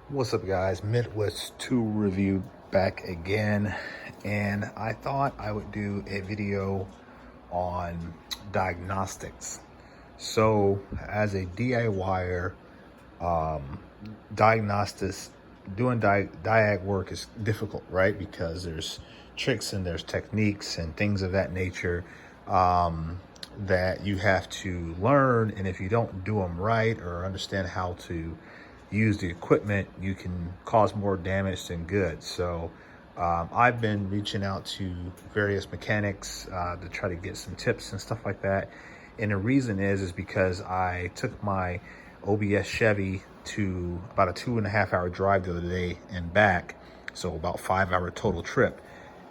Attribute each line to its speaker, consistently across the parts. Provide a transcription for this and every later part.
Speaker 1: What's up, guys? Midwest 2 review back again, and I thought I would do a video on diagnostics. So as a DIYer, diagnostics, doing diag work is difficult, right? Because there's tricks and there's techniques and things of that nature that you have to learn, and if you don't do them right or understand how to use the equipment, you can cause more damage than good. So I've been reaching out to various mechanics to try to get some tips and stuff like that. And the reason is because I took my OBS Chevy to about a 2.5 hour drive the other day and back. So about 5 hour total trip.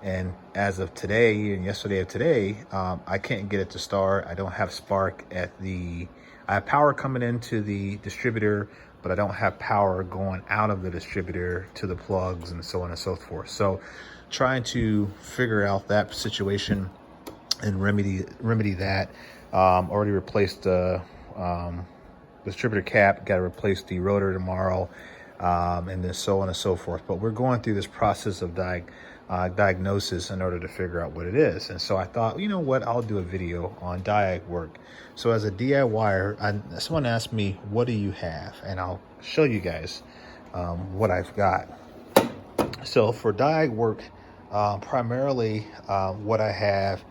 Speaker 1: And as of today and yesterday of today, I can't get it to start. I don't have spark at I have power coming into the distributor, but I don't have power going out of the distributor to the plugs and so on and so forth. So trying to figure out that situation and remedy that. Already replaced the distributor cap, got to replace the rotor tomorrow, and then so on and so forth. But we're going through this process of diagnosis in order to figure out what it is. And so I thought, you know what, I'll do a video on diag work. So as a DIYer, someone asked me, what do you have? And I'll show you guys what I've got. So for diag work, primarily what I have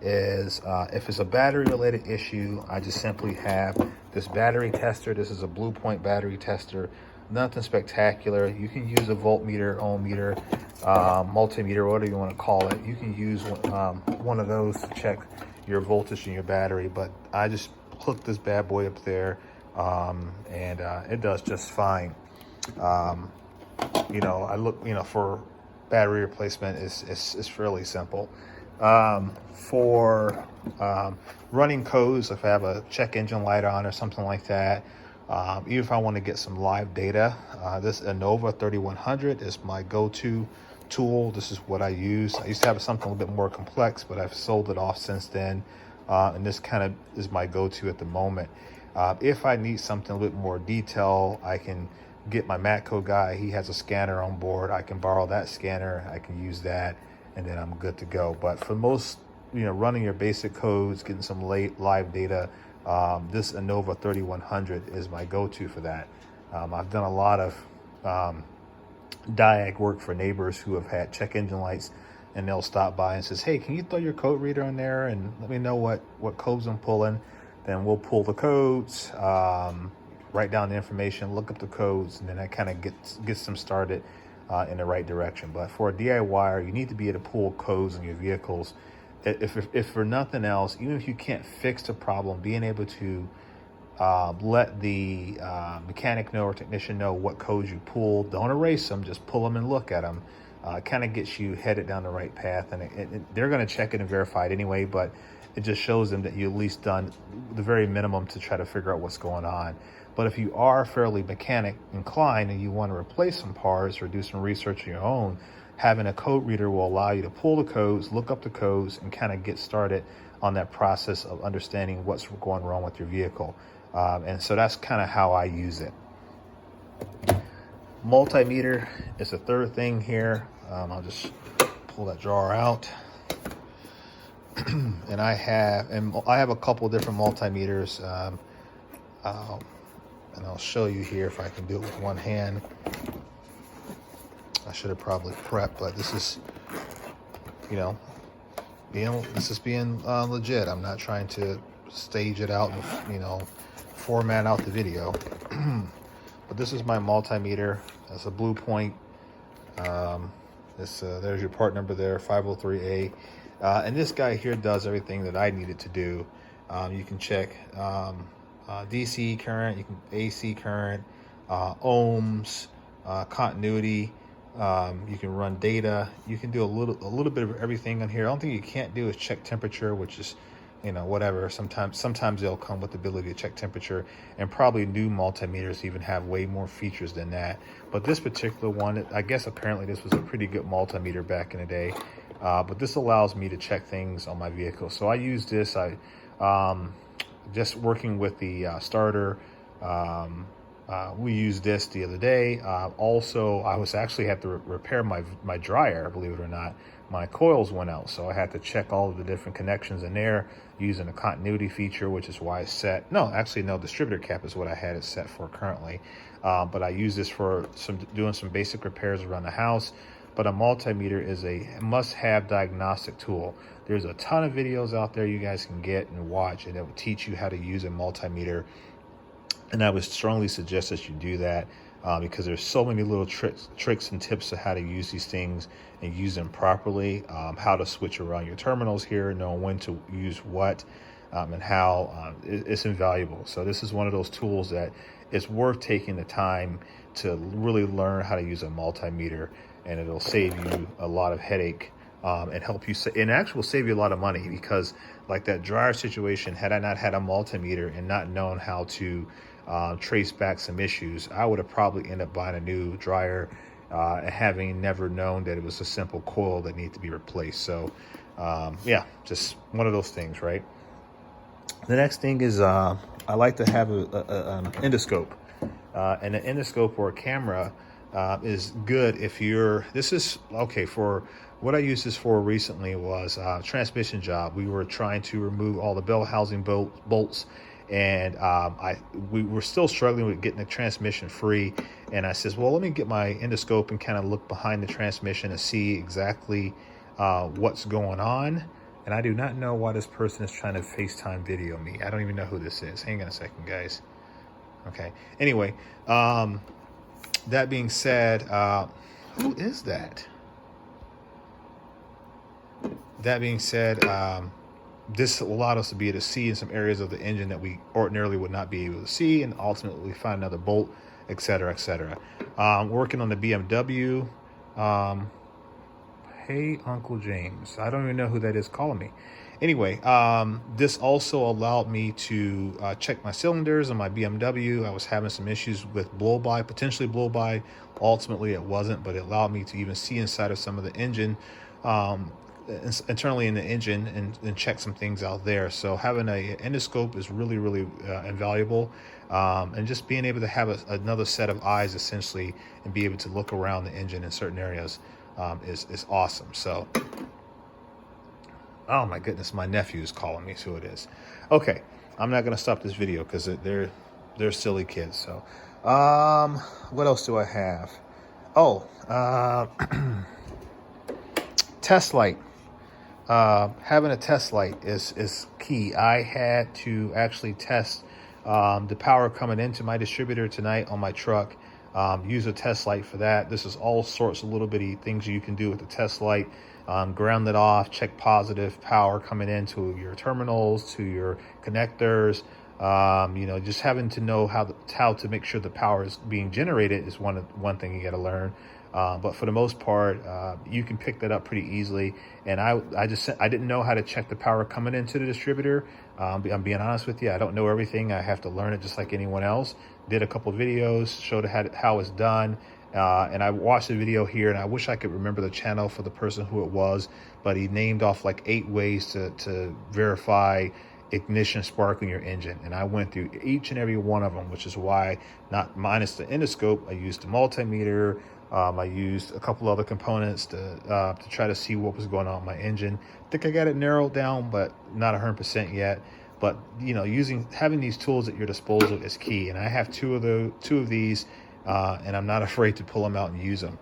Speaker 1: is if it's a battery related issue, I just simply have this battery tester. This is a Blue Point battery tester. Nothing spectacular. You can use a voltmeter, ohm meter, multimeter, whatever you want to call it. You can use one of those to check your voltage in your battery, but I just hook this bad boy up there, and it does just fine. I look, for battery replacement is fairly simple. For running codes, if I have a check engine light on or something like that, even if I want to get some live data, this Innova 3100 is my go-to tool. This is what I use. I used to have something a little bit more complex, but I've sold it off since then, and this kind of is my go-to at the moment. If I need something a little bit more detail, I can get my Matco guy. He has a scanner on board. I can borrow that scanner. I can use that, and then I'm good to go. But for most, running your basic codes, getting some live data, this Innova 3100 is my go-to for that. I've done a lot of diag work for neighbors who have had check engine lights, and they'll stop by and says, hey, can you throw your code reader in there and let me know what codes I'm pulling? Then we'll pull the codes, write down the information, look up the codes, and then that kind of gets them started in the right direction. But for a DIYer, you need to be able to pull codes in your vehicles. If for nothing else, even if you can't fix the problem, being able to let the mechanic know or technician know what codes you pulled, don't erase them, just pull them and look at them, kind of gets you headed down the right path. And they're going to check it and verify it anyway, but it just shows them that you at least done the very minimum to try to figure out what's going on. But if you are fairly mechanic inclined and you want to replace some parts or do some research on your own, having a code reader will allow you to pull the codes, look up the codes, and kind of get started on that process of understanding what's going wrong with your vehicle. And so that's kind of how I use it. Multimeter is the third thing here. I'll just pull that drawer out. And I have a couple different multimeters. And I'll show you here if I can do it with one hand. I should have probably prepped, but this is, being legit. I'm not trying to stage it out and, format out the video. But this is my multimeter. That's a Blue Point. There's your part number there, 503A. And this guy here does everything that I needed to do. You can check DC current, you can AC current, ohms, continuity. You can run data. You can do a little bit of everything on here. The only thing you can't do is check temperature, which is, whatever. Sometimes they'll come with the ability to check temperature, and probably new multimeters even have way more features than that. But this particular one, I guess apparently this was a pretty good multimeter back in the day. But this allows me to check things on my vehicle. So I use this. Just working with the starter, We used this the other day. Also, I was actually had to repair my dryer, believe it or not. My coils went out, so I had to check all of the different connections in there using a continuity feature, which is why it's set. No, actually, no, distributor cap is what I had it set for currently. But I use this for doing some basic repairs around the house. But a multimeter is a must-have diagnostic tool. There's a ton of videos out there you guys can get and watch, and it will teach you how to use a multimeter. And I would strongly suggest that you do that because there's so many little tricks and tips of how to use these things and use them properly, how to switch around your terminals here, know when to use what, and how it's invaluable. So this is one of those tools that it's worth taking the time to really learn how to use a multimeter, and it'll save you a lot of headache and help you, and actually will save you a lot of money, because like that dryer situation, had I not had a multimeter and not known how to trace back some issues, I would have probably ended up buying a new dryer, having never known that it was a simple coil that needed to be replaced. So yeah, just one of those things, right? The next thing is I like to have an endoscope, and an endoscope or a camera is good if you're, this is okay for what I used this for recently was a transmission job. We were trying to remove all the bell housing bolts, and we were still struggling with getting the transmission free. And I says, well, let me get my endoscope and kind of look behind the transmission and see exactly what's going on. And I do not know why this person is trying to FaceTime video me. I don't even know who this is. Hang on a second, guys. Okay. Anyway, that being said, who is that? That being said, this allowed us to be able to see in some areas of the engine that we ordinarily would not be able to see, and ultimately find another bolt, etc., etc. Working on the BMW. Hey, Uncle James. I don't even know who that is calling me. Anyway, this also allowed me to check my cylinders on my BMW. I was having some issues with blow-by, potentially blow-by. Ultimately, it wasn't, but it allowed me to even see inside of some of the engine, internally in the engine, and check some things out there. So having an endoscope is really, really invaluable. And just being able to have another set of eyes, essentially, and be able to look around the engine in certain areas is awesome. So, oh my goodness, my nephew is calling me, so it is. Okay, I'm not going to stop this video because they're silly kids. So, what else do I have? Oh, test light. Having a test light is key. I had to actually test the power coming into my distributor tonight on my truck. Use a test light for that. This is all sorts of little bitty things you can do with the test light. Ground it off, check positive power coming into your terminals, to your connectors. Just having to know how to make sure the power is being generated is one thing you got to learn. But for the most part, you can pick that up pretty easily. And I didn't know how to check the power coming into the distributor. I'm being honest with you. I don't know everything. I have to learn it just like anyone else. Did a couple of videos, showed how it's done. And I watched the video here, and I wish I could remember the channel for the person who it was, but he named off like 8 ways to verify ignition spark in your engine. And I went through each and every one of them, which is why, not minus the endoscope, I used the multimeter. I used a couple other components to try to see what was going on with my engine. I think I got it narrowed down, but not 100% yet. But having these tools at your disposal is key. And I have two of these, and I'm not afraid to pull them out and use them.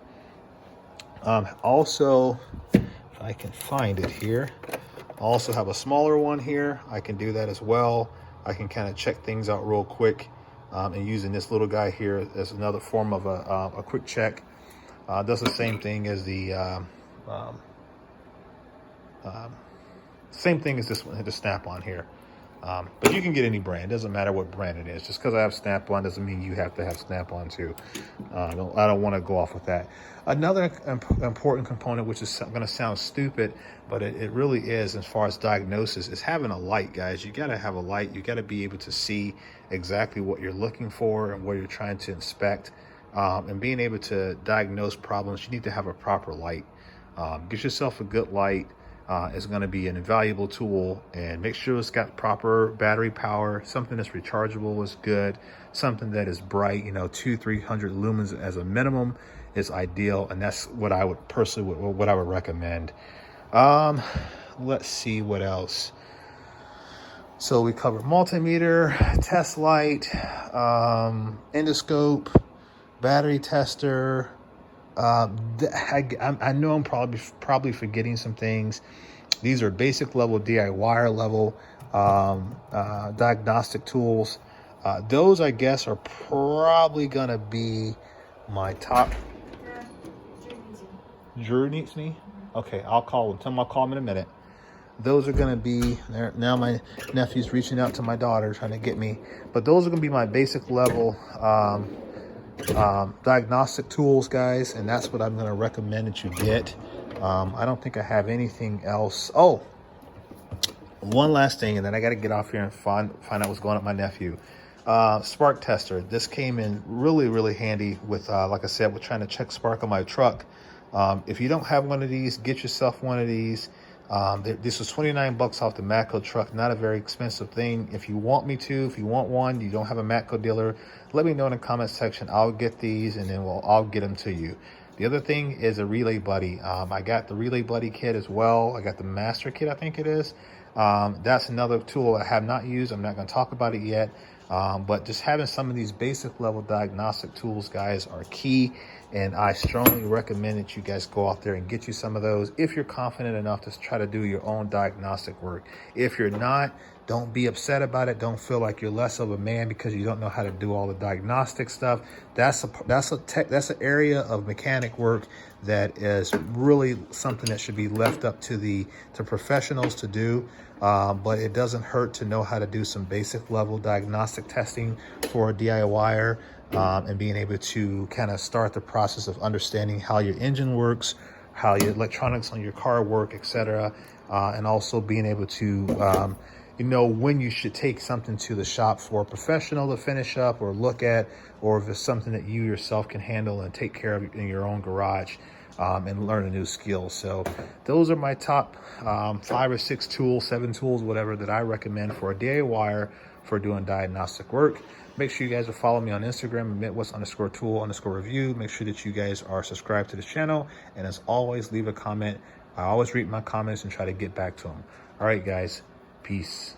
Speaker 1: Also, if I can find it here, I also have a smaller one here. I can do that as well. I can kind of check things out real quick, and using this little guy here as another form of a quick check. Does the same thing as the same thing as this one, the Snap-on here. But you can get any brand. It doesn't matter what brand it is. Just because I have Snap-on doesn't mean you have to have Snap-on too. I don't want to go off with that. Another important component, which is going to sound stupid, but it really is as far as diagnosis, is having a light, guys. You got to have a light. You got to be able to see exactly what you're looking for and what you're trying to inspect. And being able to diagnose problems, you need to have a proper light. Get yourself a good light. is going to be an invaluable tool. And make sure it's got proper battery power. Something that's rechargeable is good. Something that is bright, you know, 200-300 lumens as a minimum is ideal. And that's what I would personally, what I would recommend. Let's see what else. So we covered multimeter, test light, endoscope, battery tester. I know I'm probably forgetting some things. These are basic level DIY wire level diagnostic tools. Those, I guess, are probably gonna be my top. Drew needs me. Okay, I'll call him. Tell him I'll call him in a minute. Those are going to be there. Now my nephew's reaching out to my daughter trying to get me, but those are going to be my basic level diagnostic tools, guys, and that's what I'm going to recommend that you get. I don't think I have anything else. Oh, one last thing, and then I got to get off here and find out what's going on with my nephew. Spark tester. This came in really handy with like I said, with trying to check spark on my truck. If you don't have one of these, get yourself one of these. This was 29 bucks off the Matco truck. Not a very expensive thing. If you want one, you don't have a Matco dealer, let me know in the comments section. I'll get these, and then I'll get them to you. The other thing is a Relay Buddy. I got the Relay Buddy kit as well. I got the Master kit, I think it is. That's another tool I have not used. I'm not going to talk about it yet. But just having some of these basic level diagnostic tools, guys, are key. And I strongly recommend that you guys go out there and get you some of those if you're confident enough to try to do your own diagnostic work. If you're not, don't be upset about it. Don't feel like you're less of a man because you don't know how to do all the diagnostic stuff. That's an area of mechanic work that is really something that should be left up to professionals to do. But it doesn't hurt to know how to do some basic level diagnostic testing for a DIYer, and being able to kind of start the process of understanding how your engine works, how your electronics on your car work, etc. And also being able to you know when you should take something to the shop for a professional to finish up or look at, or if it's something that you yourself can handle and take care of in your own garage. And learn a new skill. So those are my top 5 or 6 tools, 7 tools, whatever, that I recommend for a DIYer for doing diagnostic work. Make sure you guys are following me on Instagram, Midwest_tool_review. Make sure that you guys are subscribed to the channel. And as always, leave a comment. I always read my comments and try to get back to them. All right, guys. Peace.